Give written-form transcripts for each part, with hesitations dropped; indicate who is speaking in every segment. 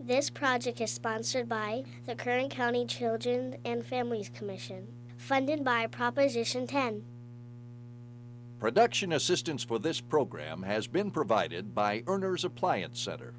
Speaker 1: This project is sponsored by the Kern County Children and Families Commission, funded by Proposition 10.
Speaker 2: Production assistance for this program has been provided by Earner's Appliance Center.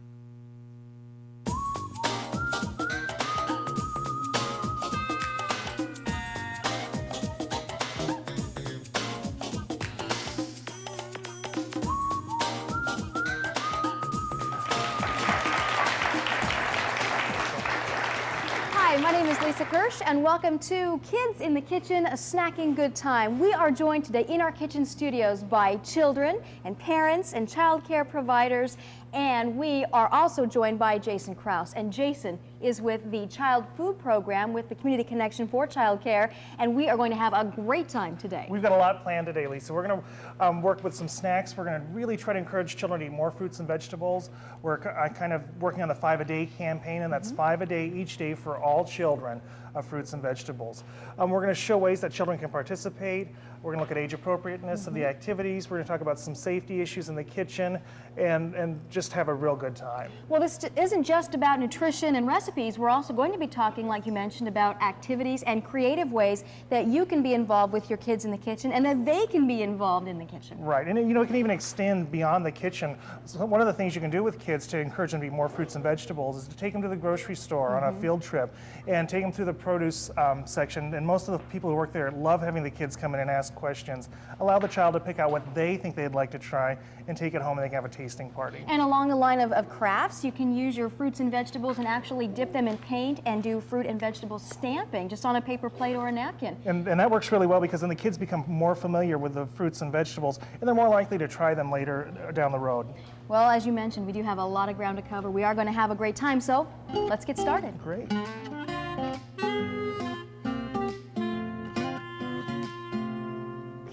Speaker 3: Hi, my name is Lisa Kirsch, and welcome to Kids in the Kitchen, a snacking good time. We are joined today in our kitchen studios by children and parents and child care providers, and we are also joined by Jason Krause. And Jason is with the Child Food Program with the Community Connection for Child Care, and we are going to have a great time today.
Speaker 4: We've got a lot planned today, Lisa. We're going to work with some snacks. We're going to really try to encourage children to eat more fruits and vegetables. We're kind of working on the 5-a-day campaign, and that's 5 a day each day for all children of fruits and vegetables. We're going to show ways that children can participate. We're going to look at age appropriateness of the activities. We're going to talk about some safety issues in the kitchen and just have a real good time.
Speaker 3: Well, this isn't just about nutrition and recipes. We're also going to be talking, like you mentioned, about activities and creative ways that you can be involved with your kids in the kitchen and that they can be involved in the kitchen.
Speaker 4: Right, and you know, it can even extend beyond the kitchen. So one of the things you can do with kids to encourage them to eat more fruits and vegetables is to take them to the grocery store on a field trip and take them through the produce section. And most of the people who work there love having the kids come in and ask questions. Allow the child to pick out what they think they'd like to try and take it home, and they can have a tasting party.
Speaker 3: And along the line of crafts, you can use your fruits and vegetables and actually dip them in paint and do fruit and vegetable stamping just on a paper plate or a napkin.
Speaker 4: And that works really well because then the kids become more familiar with the fruits and vegetables, and they're more likely to try them later down the road.
Speaker 3: Well, as you mentioned, we do have a lot of ground to cover. We are going to have a great time, so let's get started.
Speaker 4: Great.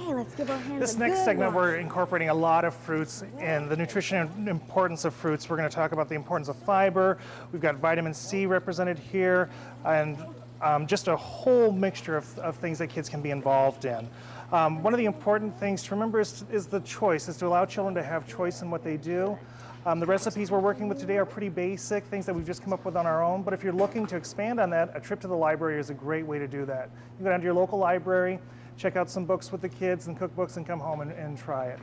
Speaker 3: Let's give our hands
Speaker 4: This
Speaker 3: a
Speaker 4: next
Speaker 3: good
Speaker 4: segment,
Speaker 3: wash.
Speaker 4: we're incorporating a lot of fruits and the nutrition and importance of fruits. We're going to talk about the importance of fiber. We've got vitamin C represented here, and just a whole mixture of things that kids can be involved in. One of the important things to remember is the choice, is to allow children to have choice in what they do. The recipes we're working with today are pretty basic, things that we've just come up with on our own, but if you're looking to expand on that, a trip to the library is a great way to do that. You go down to your local library, check out some books with the kids and cookbooks, and come home and try it.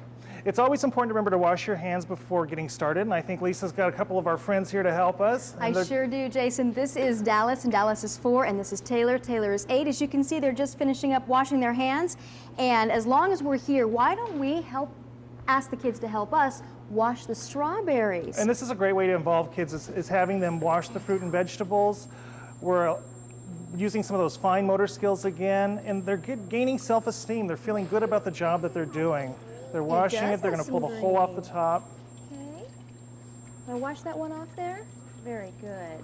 Speaker 4: It's always important to remember to wash your hands before getting started, and I think Lisa's got a couple of our friends here to help us.
Speaker 3: I sure do, Jason. This is Dallas, and Dallas is 4, and this is Taylor. Taylor is 8. As you can see, they're just finishing up washing their hands, and as long as we're here, why don't we ask the kids to help us wash the strawberries?
Speaker 4: And this is a great way to involve kids, is having them wash the fruit and vegetables. We're using some of those fine motor skills again, and they're gaining self-esteem. They're feeling good about the job that they're doing. They're washing it, they're going to pull the hole off the top.
Speaker 3: Okay. Now wash that one off there. Very good.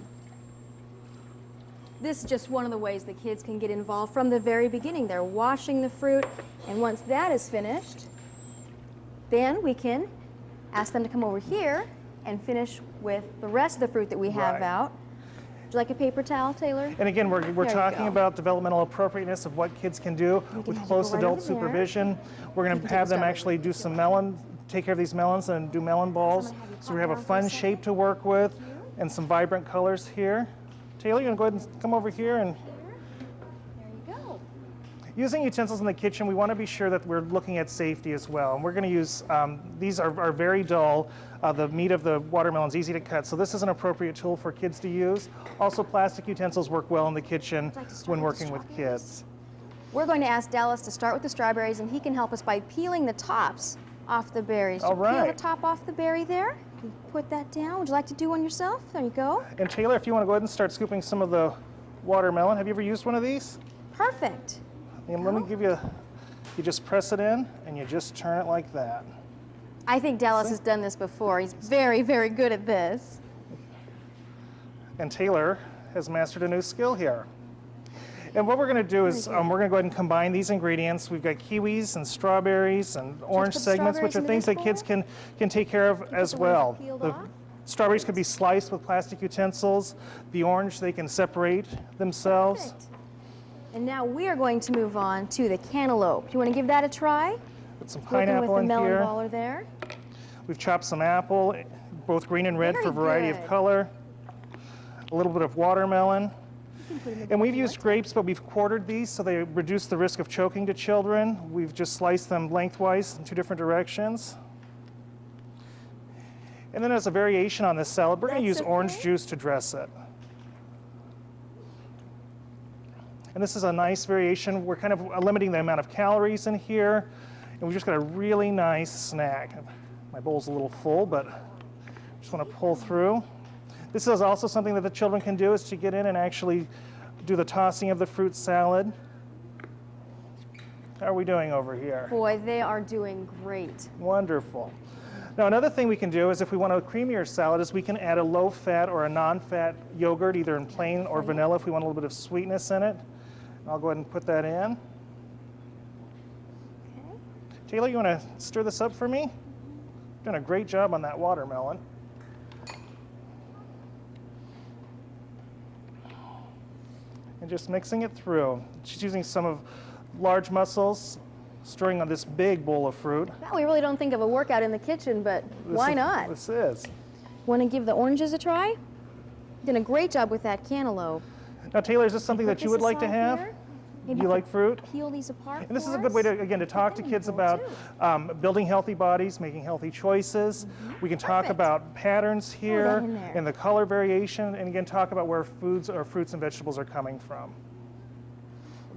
Speaker 3: This is just one of the ways the kids can get involved from the very beginning. They're washing the fruit, and once that is finished, then we can ask them to come over here and finish with the rest of the fruit that we have out. Would you like a paper towel, Taylor?
Speaker 4: And again, we're talking about developmental appropriateness of what kids can do with close adult supervision. We're going to have them actually do some take care of these melons and do melon balls. So we have a fun shape to work with and some vibrant colors here. Taylor, you're going to go ahead and come over here and
Speaker 3: there you go.
Speaker 4: Using utensils in the kitchen, we want to be sure that we're looking at safety as well. And we're going to use, these are very dull. The meat of the watermelon is easy to cut, so this is an appropriate tool for kids to use. Also, plastic utensils work well in the kitchen when working with kids.
Speaker 3: We're going to ask Dallas to start with the strawberries, and he can help us by peeling the tops off the berries.
Speaker 4: All right.
Speaker 3: Peel the top off the berry there. You put that down. Would you like to do one yourself? There you go.
Speaker 4: And Taylor, if you want to go ahead and start scooping some of the watermelon. Have you ever used one of these?
Speaker 3: Perfect.
Speaker 4: And let me give you, you just press it in and you just turn it like that.
Speaker 3: I think Dallas has done this before. He's very, very good at this.
Speaker 4: And Taylor has mastered a new skill here. And what we're going to do is we're going to go ahead and combine these ingredients. We've got kiwis and strawberries and orange segments, which are things that kids can take care of as well. The strawberries could be sliced with plastic utensils. The orange, they can separate themselves.
Speaker 3: Perfect. And now we are going to move on to the cantaloupe. Do you want to give that a try?
Speaker 4: Put some pineapple in here.
Speaker 3: With the melon baller there.
Speaker 4: We've chopped some apple, both green and red for variety of color. a little bit of watermelon. And we've used grapes, but we've quartered these so they reduce the risk of choking to children. We've just sliced them lengthwise in 2 different directions. And then as a variation on this salad, we're going to use orange juice to dress it. And this is a nice variation. We're kind of limiting the amount of calories in here, and we've just got a really nice snack. My bowl's a little full, but I just want to pull through. This is also something that the children can do, is to get in and actually do the tossing of the fruit salad. How are we doing over here?
Speaker 3: Boy, they are doing great.
Speaker 4: Wonderful. Now, another thing we can do is if we want a creamier salad is we can add a low-fat or a non-fat yogurt, either in plain or vanilla if we want a little bit of sweetness in it. I'll go ahead and put that in.
Speaker 3: Okay.
Speaker 4: Taylor, you want to stir this up for me? Doing a great job on that watermelon. And just mixing it through. She's using some of large mussels, stirring on this big bowl of fruit.
Speaker 3: Well, we really don't think of a workout in the kitchen, but why not?
Speaker 4: This is.
Speaker 3: Want to give the oranges a try? Did a great job with that cantaloupe.
Speaker 4: Now, Taylor, is this something that you would like to have?
Speaker 3: Maybe
Speaker 4: you like fruit?
Speaker 3: Peel these apart.
Speaker 4: And this is a good way to, again, to talk to kids about building healthy bodies, making healthy choices. We can talk about patterns here and the color variation, and again, talk about where foods or fruits and vegetables are coming from.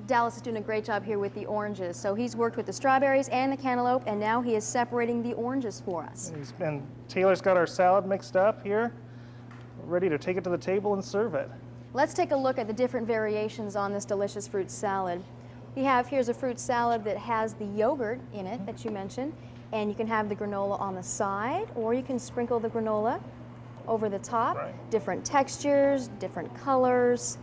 Speaker 3: Dallas is doing a great job here with the oranges. So he's worked with the strawberries and the cantaloupe, and now he is separating the oranges for us.
Speaker 4: And Taylor's got our salad mixed up here, ready to take it to the table and serve it.
Speaker 3: Let's take a look at the different variations on this delicious fruit salad. Here's a fruit salad that has the yogurt in it that you mentioned, and you can have the granola on the side, or you can sprinkle the granola over the top.
Speaker 4: Right.
Speaker 3: Different textures, different colors,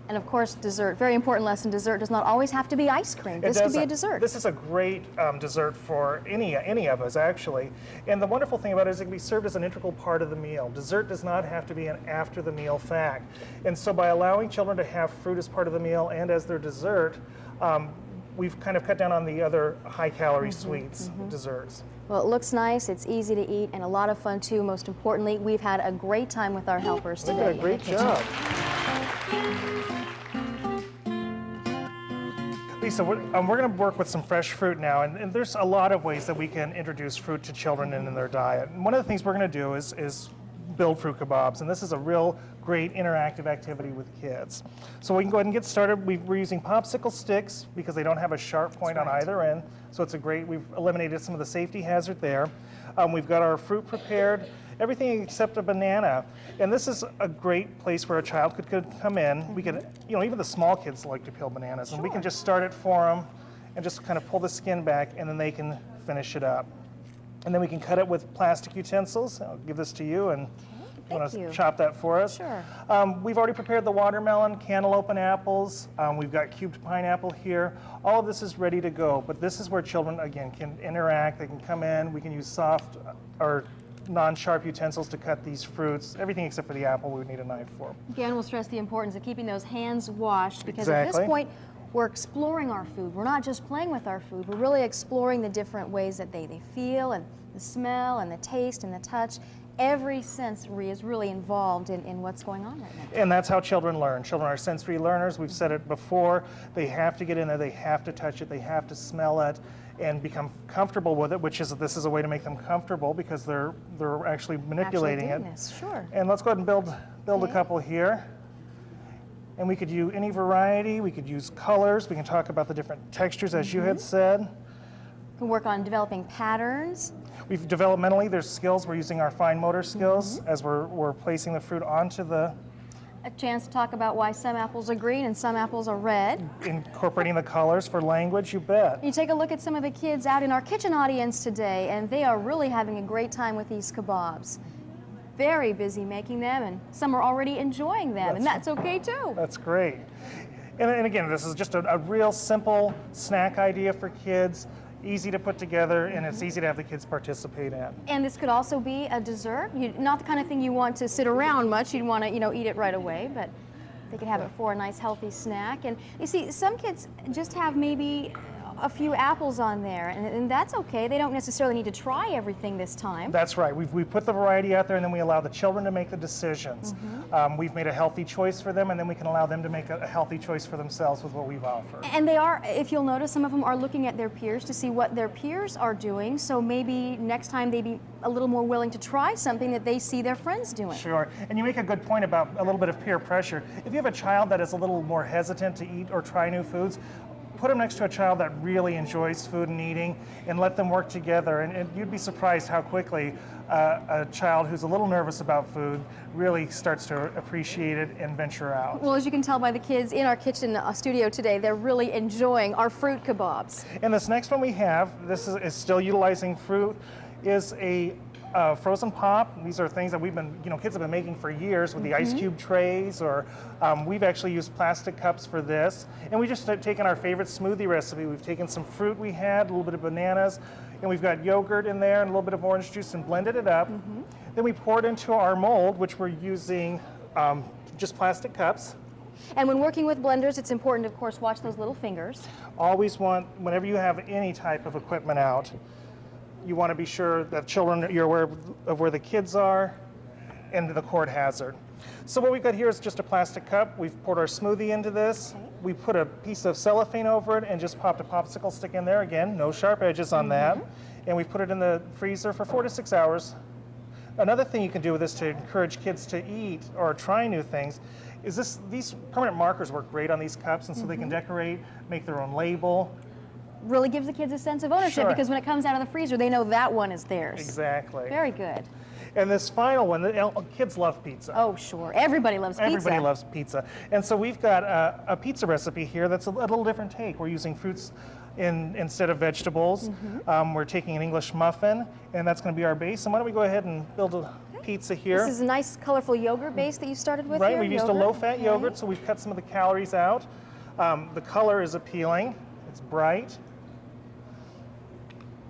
Speaker 3: and of course dessert. Very important lesson, dessert does not always have to be ice cream. This could be a dessert.
Speaker 4: This is a great dessert for any of us, actually. And the wonderful thing about it is it can be served as an integral part of the meal. Dessert does not have to be an after the meal fact. And so by allowing children to have fruit as part of the meal and as their dessert, we've kind of cut down on the other high-calorie sweets, desserts.
Speaker 3: Well, it looks nice, it's easy to eat, and a lot of fun too. Most importantly, we've had a great time with our helpers today.
Speaker 4: They did a great job. Lisa, we're going to work with some fresh fruit now, and there's a lot of ways that we can introduce fruit to children in their diet. And one of the things we're going to do is build fruit kabobs, and this is a real great interactive activity with kids. So we can go ahead and get started. We're using popsicle sticks because they don't have a sharp point on either end, so we've eliminated some of the safety hazard there. We've got our fruit prepared, everything except a banana. And this is a great place where a child could come in. We could, even the small kids like to peel bananas, and we can just start it for them and just kind of pull the skin back, and then they can finish it up. And then we can cut it with plastic utensils. I'll give this to you, and you want to chop that for us?
Speaker 3: Sure.
Speaker 4: We've already prepared the watermelon, cantaloupe, and apples. We've got cubed pineapple here. All of this is ready to go, but this is where children, again, can interact. They can come in. We can use soft or non-sharp utensils to cut these fruits. Everything except for the apple we would need a knife for.
Speaker 3: Again, we'll stress the importance of keeping those hands washed, because at this point, we're exploring our food. We're not just playing with our food. We're really exploring the different ways that they feel, and the smell, and the taste, and the touch. Every sensory is really involved in what's going on right now.
Speaker 4: And that's how children learn. Children are sensory learners. We've said it before. They have to get in there. They have to touch it. They have to smell it and become comfortable with it, this is a way to make them comfortable because they're actually manipulating it.
Speaker 3: Sure.
Speaker 4: And let's go ahead and build a couple here. And we could use any variety. We could use colors. We can talk about the different textures, as you had said.
Speaker 3: We can work on developing patterns.
Speaker 4: We've developmentally, there's skills. We're using our fine motor skills as we're placing the fruit onto the...
Speaker 3: A chance to talk about why some apples are green and some apples are red.
Speaker 4: Incorporating the colors for language, you bet.
Speaker 3: You take a look at some of the kids out in our kitchen audience today, and they are really having a great time with these kabobs. Very busy making them, and some are already enjoying them, and that's okay too.
Speaker 4: That's great. And again, this is just a real simple snack idea for kids. Easy to put together, and it's easy to have the kids participate in.
Speaker 3: And this could also be a dessert. Not the kind of thing you want to sit around much. You'd want to, eat it right away, but they could have it for a nice healthy snack. And you see, some kids just have maybe a few apples on there, and that's okay. They don't necessarily need to try everything this time.
Speaker 4: That's right. We put the variety out there, and then we allow the children to make the decisions. We've made a healthy choice for them, and then we can allow them to make a healthy choice for themselves with what we've offered.
Speaker 3: And they are, if you'll notice, some of them are looking at their peers to see what their peers are doing, so maybe next time they'd be a little more willing to try something that they see their friends doing.
Speaker 4: Sure, and you make a good point about a little bit of peer pressure. If you have a child that is a little more hesitant to eat or try new foods, put them next to a child that really enjoys food and eating, and let them work together, and you'd be surprised how quickly a child who's a little nervous about food really starts to appreciate it and venture out.
Speaker 3: Well, as you can tell by the kids in our kitchen studio today, they're really enjoying our fruit kabobs.
Speaker 4: And this next one we have, this is still utilizing fruit, is a frozen pop. These are things that we've been, kids have been making for years with the ice cube trays, or we've actually used plastic cups for this. And we just have taken our favorite smoothie recipe. We've taken some fruit we had, a little bit of bananas, and we've got yogurt in there and a little bit of orange juice and blended it up. Then we pour it into our mold, which we're using just plastic cups.
Speaker 3: And when working with blenders, it's important to, of course, watch those little fingers.
Speaker 4: Always want, whenever you have any type of equipment out, you want to be sure that children, you're aware of where the kids are and the cord hazard. So what we've got here is just a plastic cup. We've poured our smoothie into this. We put a piece of cellophane over it and just popped a popsicle stick in there. Again, no sharp edges on that. And we put it in the freezer for 4 to 6 hours. Another thing you can do with this to encourage kids to eat or try new things is these permanent markers work great on these cups, and so they can decorate, make their own label.
Speaker 3: Really gives the kids a sense of ownership,
Speaker 4: Sure.
Speaker 3: because when it comes out of the freezer, they know that one is theirs.
Speaker 4: Exactly.
Speaker 3: Very good.
Speaker 4: And this final one, kids love pizza.
Speaker 3: Oh, sure. Everybody loves pizza.
Speaker 4: Everybody loves pizza. And so we've got a pizza recipe here that's a little different take. We're using fruits instead of vegetables. We're taking an English muffin, and that's going to be our base. And why don't we go ahead and build a pizza here.
Speaker 3: This is a nice, colorful yogurt base that you started with
Speaker 4: Right,
Speaker 3: here.
Speaker 4: we've used a low-fat yogurt, so we've cut some of the calories out. The color is appealing. It's bright.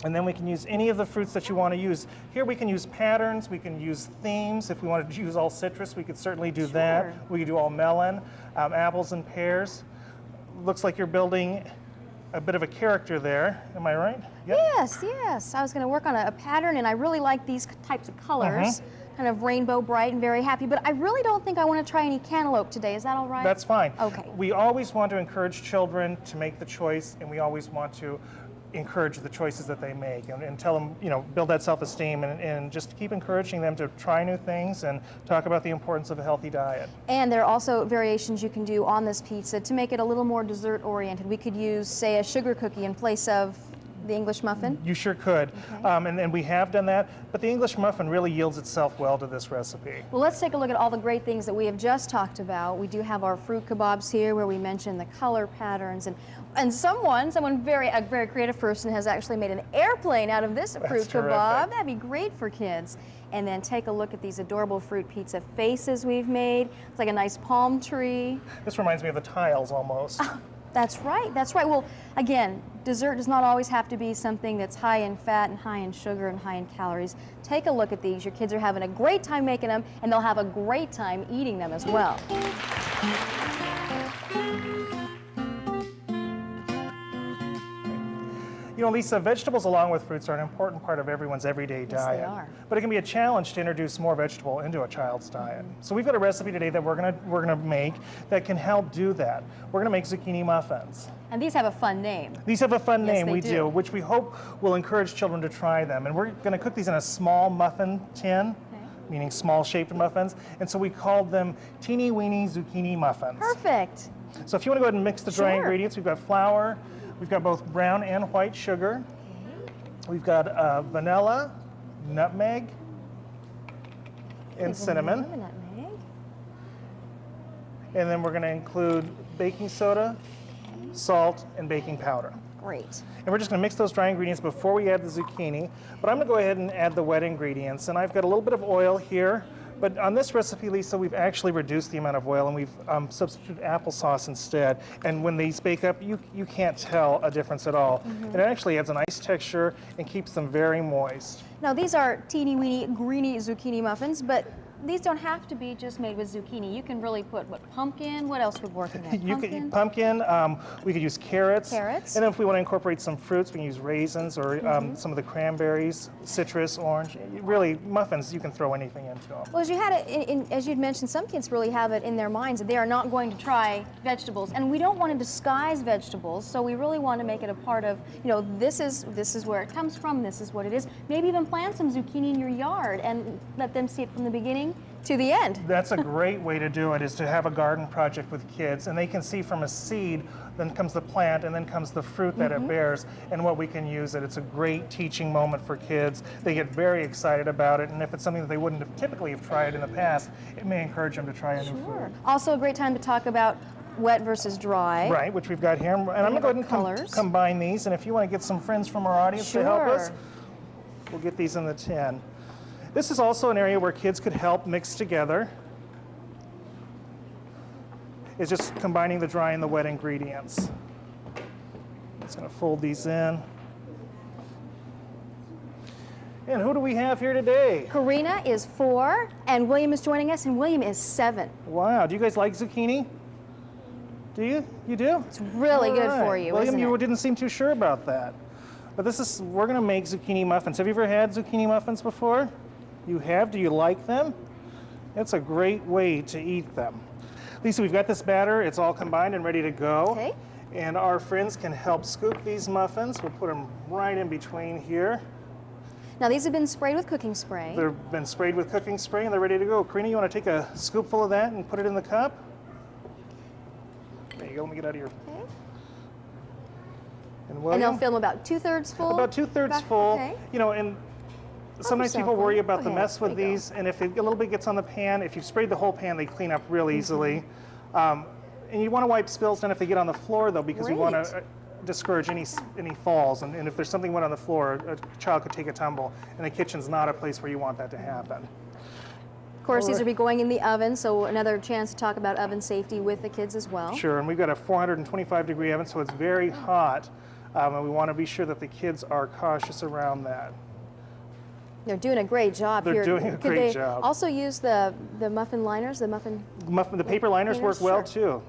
Speaker 4: And then we can use any of the fruits that you want to use. Here we can use patterns, we can use themes. If we wanted to use all citrus, we could certainly do that. We could do all melon, apples and pears. Looks like you're building a bit of a character there. Am I right? Yep.
Speaker 3: Yes, yes. I was going to work on a pattern, and I really like these types of colors. Kind of rainbow bright and very happy, but I really don't think I want to try any cantaloupe today. Is that all right?
Speaker 4: That's fine.
Speaker 3: Okay.
Speaker 4: We always want to encourage children to make the choice, and we always want to encourage the choices that they make, and tell them, build that self-esteem, and just keep encouraging them to try new things and talk about the importance of a healthy diet. And
Speaker 3: there are also variations you can do on this pizza to make it a little more dessert oriented. We could use, say, a sugar cookie in place of the English muffin.
Speaker 4: You sure could.
Speaker 3: Okay.
Speaker 4: And we have done that, but the English muffin really yields itself well to this recipe.
Speaker 3: Well, let's take a look at all the great things that we have just talked about. We do have our fruit kabobs here, where we mentioned the color patterns, and someone, a very creative person, has actually made an airplane out of this fruit kebab. That'd be great for kids. And then take a look at these adorable fruit pizza faces we've made. It's like a nice palm tree.
Speaker 4: This reminds me of the tiles almost.
Speaker 3: That's right, that's right. Well, again, dessert does not always have to be something that's high in fat and high in sugar and high in calories. Take a look at these. Your kids are having a great time making them, and they'll have a great time eating them as well.
Speaker 4: Lisa, vegetables along with fruits are an important part of everyone's everyday diet.
Speaker 3: Yes, they are.
Speaker 4: But it can be a challenge to introduce more vegetable into a child's diet. So we've got a recipe today that we're gonna make that can help do that. We're gonna make zucchini muffins.
Speaker 3: And these have a fun name.
Speaker 4: These have a fun name,
Speaker 3: they
Speaker 4: we do, which we hope will encourage children to try them. And we're gonna cook these in a small muffin tin, meaning small shaped muffins. And so we called them teeny weeny zucchini muffins.
Speaker 3: Perfect.
Speaker 4: So if you wanna go ahead and mix the dry ingredients, we've got flour, we've got both brown and white sugar. We've got vanilla, nutmeg, and cinnamon. And then we're going to include baking soda, salt, and baking powder.
Speaker 3: Great.
Speaker 4: And we're just going to mix those dry ingredients before we add the zucchini. But I'm going to go ahead and add the wet ingredients. And I've got a little bit of oil here. But on this recipe, Lisa, we've actually reduced the amount of oil, and we've substituted applesauce instead. And when these bake up, you can't tell a difference at all. And it actually adds a nice texture and keeps them very moist.
Speaker 3: Now, these are teeny weeny greeny zucchini muffins, but these don't have to be just made with zucchini. You can really put, what, pumpkin? What else would work in that?
Speaker 4: You could pumpkin. We could use carrots.
Speaker 3: Carrots.
Speaker 4: And if we want to incorporate some fruits, we can use raisins or some of the cranberries, citrus, orange. Really, muffins, you can throw anything into them.
Speaker 3: Well, as you had it, as you'd mentioned, some kids really have it in their minds that they are not going to try vegetables, and we don't want to disguise vegetables. So we really want to make it a part of, you know, this is where it comes from. This is what it is. Maybe even plant some zucchini in your yard and let them see it from the beginning to the end.
Speaker 4: That's a great way to do it, is to have a garden project with kids, and they can see from a seed, then comes the plant, and then comes the fruit that it bears, and what we can use it. It's a great teaching moment for kids. They get very excited about it, and if it's something that they wouldn't have typically have tried in the past, it may encourage them to try a new food.
Speaker 3: Also a great time to talk about wet versus dry.
Speaker 4: Right, which we've got here. And I'm going to go ahead and combine these, and if you want to get some friends from our audience to help us, we'll get these in the tin. This is also an area where kids could help mix together. It's just combining the dry and the wet ingredients. Just going to fold these in. And who do we have here today?
Speaker 3: Karina is 4, and William is joining us, and William is 7.
Speaker 4: Wow, do you guys like zucchini? Do you? You do?
Speaker 3: It's really good for you,
Speaker 4: William,
Speaker 3: isn't
Speaker 4: you
Speaker 3: it?
Speaker 4: didn't seem too sure about that. But we're going to make zucchini muffins. Have you ever had zucchini muffins before? You have? Do you like them? It's a great way to eat them. Lisa, we've got this batter. It's all combined and ready to go.
Speaker 3: Okay.
Speaker 4: And our friends can help scoop these muffins. We'll put them right in between here.
Speaker 3: Now these have been sprayed with cooking spray.
Speaker 4: They've been sprayed with cooking spray and they're ready to go. Karina, you want to take a scoopful of that and put it in the cup? There you go. Let me get out of your...
Speaker 3: Okay.
Speaker 4: And
Speaker 3: And
Speaker 4: William?
Speaker 3: they'll fill them about 2/3 full?
Speaker 4: About 2/3 full.
Speaker 3: Okay.
Speaker 4: You know, and sometimes
Speaker 3: yourself
Speaker 4: people worry
Speaker 3: one.
Speaker 4: about
Speaker 3: Go
Speaker 4: the
Speaker 3: ahead.
Speaker 4: mess with
Speaker 3: There you go.
Speaker 4: these, and if a little bit gets on the pan, if you've sprayed the whole pan, they clean up real easily. And you want to wipe spills down if they get on the floor, though, because we want
Speaker 3: Great.
Speaker 4: to discourage any falls. And if there's something wet on the floor, a child could take a tumble, and the kitchen's not a place where you want that to happen.
Speaker 3: Of course, these will be going in the oven, so another chance to talk about oven safety with the kids as well.
Speaker 4: Sure, and we've got a 425-degree oven, so it's very hot, and we want to be sure that the kids are cautious around that.
Speaker 3: They're doing a great job
Speaker 4: They're
Speaker 3: here.
Speaker 4: doing a
Speaker 3: Could
Speaker 4: great
Speaker 3: they
Speaker 4: job.
Speaker 3: also use the muffin liners,
Speaker 4: The paper liners work
Speaker 3: Liners,
Speaker 4: well,
Speaker 3: sure.
Speaker 4: too.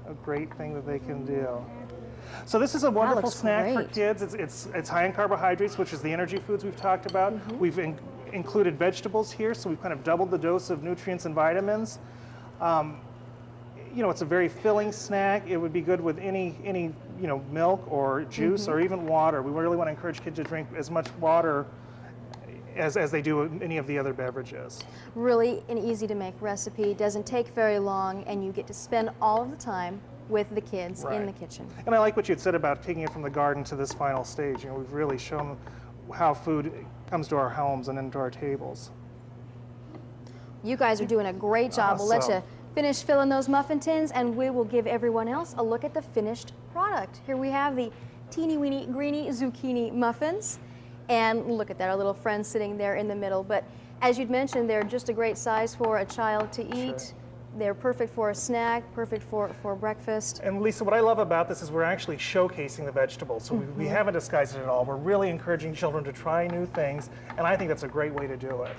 Speaker 4: A great thing that they can do. So this is a wonderful
Speaker 3: looks
Speaker 4: snack for
Speaker 3: great.
Speaker 4: kids. It's high in carbohydrates, which is the energy foods we've talked about. We've included vegetables here, so we've kind of doubled the dose of nutrients and vitamins. You know, it's a very filling snack. It would be good with any milk or juice or even water. We really want to encourage kids to drink as much water as they do any of the other beverages.
Speaker 3: Really an easy to make recipe, doesn't take very long, and you get to spend all of the time with the kids in the kitchen.
Speaker 4: And I like what you had said about taking it from the garden to this final stage. You know, we've really shown how food comes to our homes and into our tables.
Speaker 3: You guys are doing a great job. We'll let you
Speaker 4: Awesome.
Speaker 3: finish filling those muffin tins, and we will give everyone else a look at the finished product. Here we have the teeny weeny greeny zucchini muffins. And look at that, our little friend sitting there in the middle. But as you'd mentioned, they're just a great size for a child to eat.
Speaker 4: Sure.
Speaker 3: They're perfect for a snack, perfect for breakfast.
Speaker 4: And Lisa, what I love about this is we're actually showcasing the vegetables. So we haven't disguised it at all. We're really encouraging children to try new things, and I think that's a great way to do it.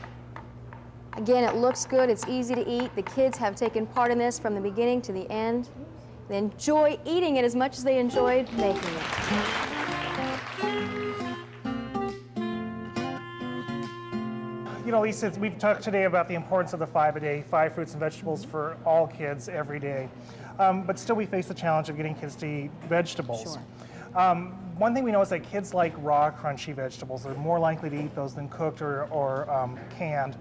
Speaker 3: Again, it looks good, it's easy to eat. The kids have taken part in this from the beginning to the end. They enjoy eating it as much as they enjoyed making it.
Speaker 4: You know, Lisa, we've talked today about the importance of the 5 a day, 5 fruits and vegetables for all kids every day. But still we face the challenge of getting kids to eat vegetables.
Speaker 3: Sure.
Speaker 4: One thing we know is that kids like raw, crunchy vegetables. They're more likely to eat those than cooked or canned.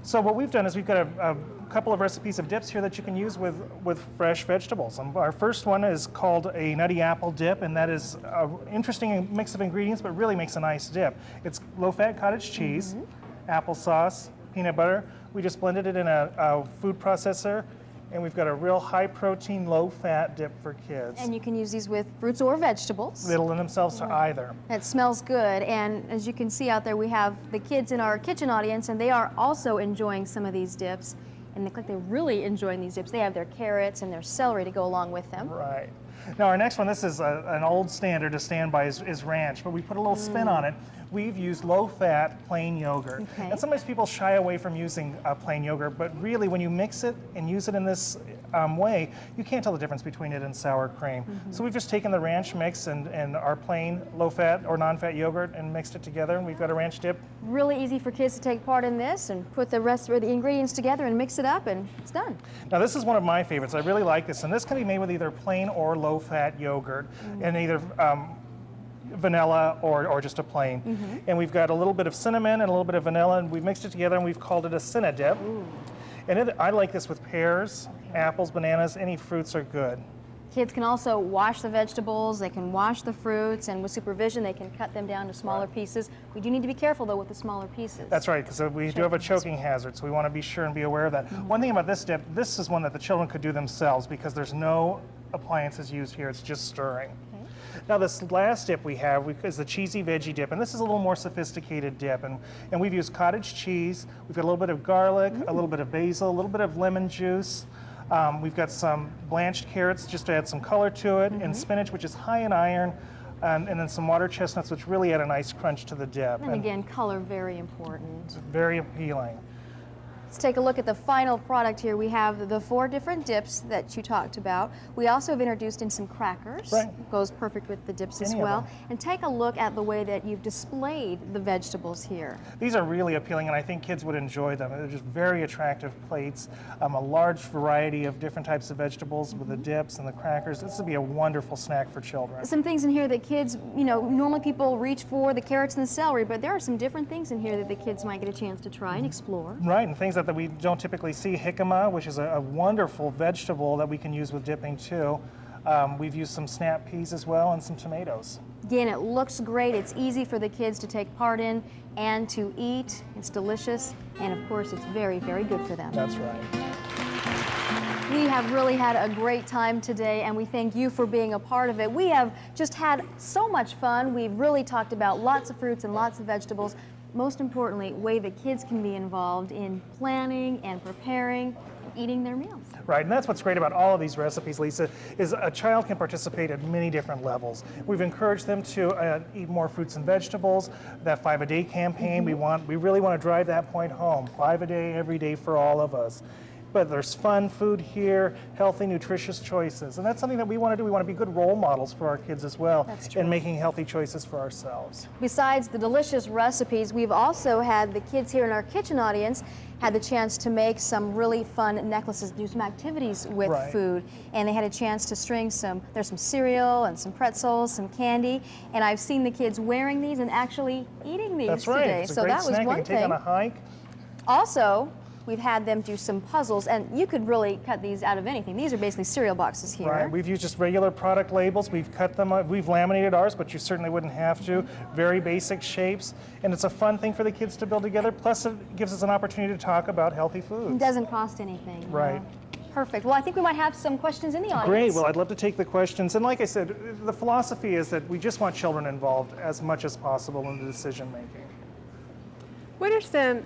Speaker 4: So what we've done is we've got a couple of recipes of dips here that you can use with fresh vegetables. Our first one is called a nutty apple dip, and that is an interesting mix of ingredients, but really makes a nice dip. It's low-fat cottage cheese, applesauce, peanut butter. We just blended it in a food processor, and we've got a real high-protein, low-fat dip for kids.
Speaker 3: And you can use these with fruits or vegetables.
Speaker 4: They'll lend themselves to either.
Speaker 3: It smells good, and as you can see out there, we have the kids in our kitchen audience, and they are also enjoying some of these dips. And they look like they're really enjoying these dips. They have their carrots and their celery to go along with them.
Speaker 4: Right. Now our next one, this is an old standard to stand by, is ranch, but we put a little spin on it. We've used low-fat plain yogurt.
Speaker 3: Okay.
Speaker 4: And sometimes people shy away from using plain yogurt, but really when you mix it and use it in this way, you can't tell the difference between it and sour cream. So we've just taken the ranch mix and our plain low-fat or non-fat yogurt and mixed it together, and we've got a ranch dip.
Speaker 3: Really easy for kids to take part in this and put the rest of the ingredients together and mix it up, and it's done.
Speaker 4: Now this is one of my favorites. I really like this, and this can be made with either plain or low-fat yogurt, and either vanilla or just a plain. And we've got a little bit of cinnamon and a little bit of vanilla, and we've mixed it together and we've called it a Cinna dip. And I like this with pears, apples, bananas, any fruits are good.
Speaker 3: Kids can also wash the vegetables, they can wash the fruits, and with supervision they can cut them down to smaller pieces. We do need to be careful though with the smaller pieces.
Speaker 4: That's right, because we do have a choking hazard, so we want to be sure and be aware of that. One thing about this dip, this is one that the children could do themselves because there's no appliances used here, it's just stirring. Now this last dip we have is the cheesy veggie dip, and this is a little more sophisticated dip, and we've used cottage cheese, we've got a little bit of garlic, a little bit of basil, a little bit of lemon juice, we've got some blanched carrots just to add some color to it, and spinach, which is high in iron, and then some water chestnuts, which really add a nice crunch to the dip.
Speaker 3: And again, color very important.
Speaker 4: Very appealing.
Speaker 3: Let's take a look at the final product here. We have the 4 different dips that you talked about. We also have introduced in some crackers.
Speaker 4: Right.
Speaker 3: Goes perfect with the dips as
Speaker 4: Any of
Speaker 3: well.
Speaker 4: them.
Speaker 3: And take a look at the way that you've displayed the vegetables here.
Speaker 4: These are really appealing, and I think kids would enjoy them. They're just very attractive plates, a large variety of different types of vegetables with the dips and the crackers. This would be a wonderful snack for children.
Speaker 3: Some things in here that kids, normally people reach for the carrots and the celery, but there are some different things in here that the kids might get a chance to try and explore.
Speaker 4: Right, and things that we don't typically see. Jicama, which is a wonderful vegetable that we can use with dipping too. We've used some snap peas as well and some tomatoes.
Speaker 3: Again, it looks great. It's easy for the kids to take part in and to eat. It's delicious, and of course, it's very, very good for them.
Speaker 4: That's right.
Speaker 3: We have really had a great time today, and we thank you for being a part of it. We have just had so much fun. We've really talked about lots of fruits and lots of vegetables. Most importantly, way that kids can be involved in planning and preparing and eating their meals.
Speaker 4: Right, and that's what's great about all of these recipes, Lisa, is a child can participate at many different levels. We've encouraged them to eat more fruits and vegetables. That 5-a-day campaign, we really want to drive that point home. 5 a day, every day for all of us. But there's fun food here, healthy, nutritious choices. And that's something that we want to do. We want to be good role models for our kids as well in making healthy choices for ourselves.
Speaker 3: Besides the delicious recipes, we've also had the kids here in our kitchen audience had the chance to make some really fun necklaces, do some activities with food. And they had a chance to string there's some cereal and some pretzels, some candy. And I've seen the kids wearing these and actually eating these today.
Speaker 4: It's a
Speaker 3: so
Speaker 4: great
Speaker 3: that was
Speaker 4: snack.
Speaker 3: one
Speaker 4: You can take on a hike.
Speaker 3: Also, we've had them do some puzzles, and you could really cut these out of anything. These are basically cereal boxes here.
Speaker 4: Right, we've used just regular product labels. We've cut them up, we've laminated ours, but you certainly wouldn't have to. Very basic shapes, and it's a fun thing for the kids to build together. Plus, it gives us an opportunity to talk about healthy foods.
Speaker 3: It doesn't cost anything.
Speaker 4: Right.
Speaker 3: Perfect. Well, I think we might have some questions in the audience.
Speaker 4: Great. Well, I'd love to take the questions. And like I said, the philosophy is that we just want children involved as much as possible in the decision making.
Speaker 5: What are some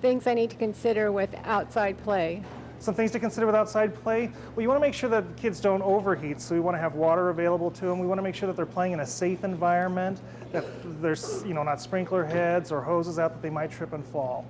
Speaker 5: things I need to consider with outside play?
Speaker 4: Some things to consider with outside play. Well, you want to make sure that kids don't overheat, so we want to have water available to them. We want to make sure that they're playing in a safe environment, that there's not sprinkler heads or hoses out that they might trip and fall.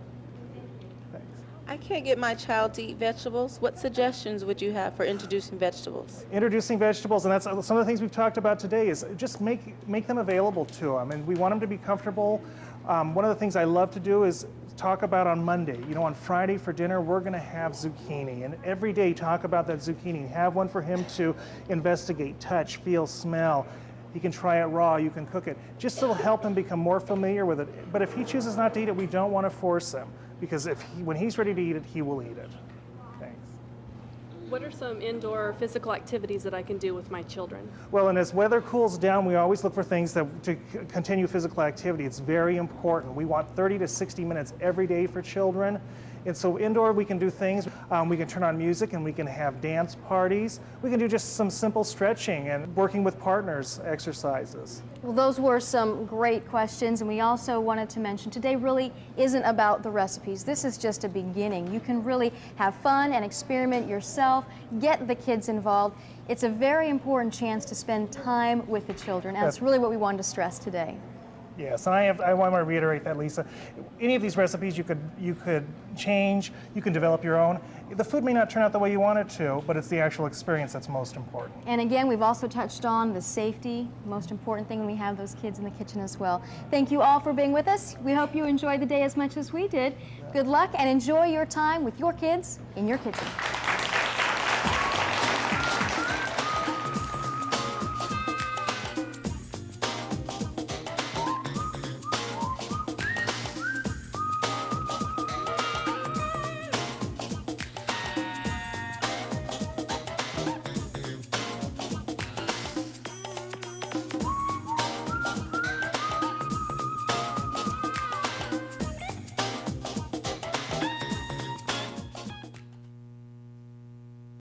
Speaker 4: Thanks.
Speaker 6: I can't get my child to eat vegetables. What suggestions would you have for introducing vegetables?
Speaker 4: Introducing vegetables, and that's some of the things we've talked about today, is just make them available to them, and we want them to be comfortable. One of the things I love to do is talk about on Monday. On Friday for dinner, we're going to have zucchini, and every day talk about that zucchini. Have one for him to investigate, touch, feel, smell. He can try it raw, you can cook it. Just to help him become more familiar with it. But if he chooses not to eat it, we don't want to force him, because when he's ready to eat it, he will eat it. Thanks.
Speaker 7: What are some indoor physical activities that I can do with my children?
Speaker 4: Well, and as weather cools down, we always look for things to continue physical activity. It's very important. We want 30 to 60 minutes every day for children. And so indoor we can do things, we can turn on music and we can have dance parties. We can do just some simple stretching and working with partners exercises.
Speaker 3: Well, those were some great questions, and we also wanted to mention today really isn't about the recipes. This is just a beginning. You can really have fun and experiment yourself, get the kids involved. It's a very important chance to spend time with the children, and that's really what we wanted to stress today.
Speaker 4: Yes, and I want to reiterate that, Lisa. Any of these recipes you could change, you can develop your own. The food may not turn out the way you want it to, but it's the actual experience that's most important.
Speaker 3: And again, we've also touched on the safety, most important thing when we have those kids in the kitchen as well. Thank you all for being with us. We hope you enjoyed the day as much as we did. Good luck and enjoy your time with your kids in your kitchen.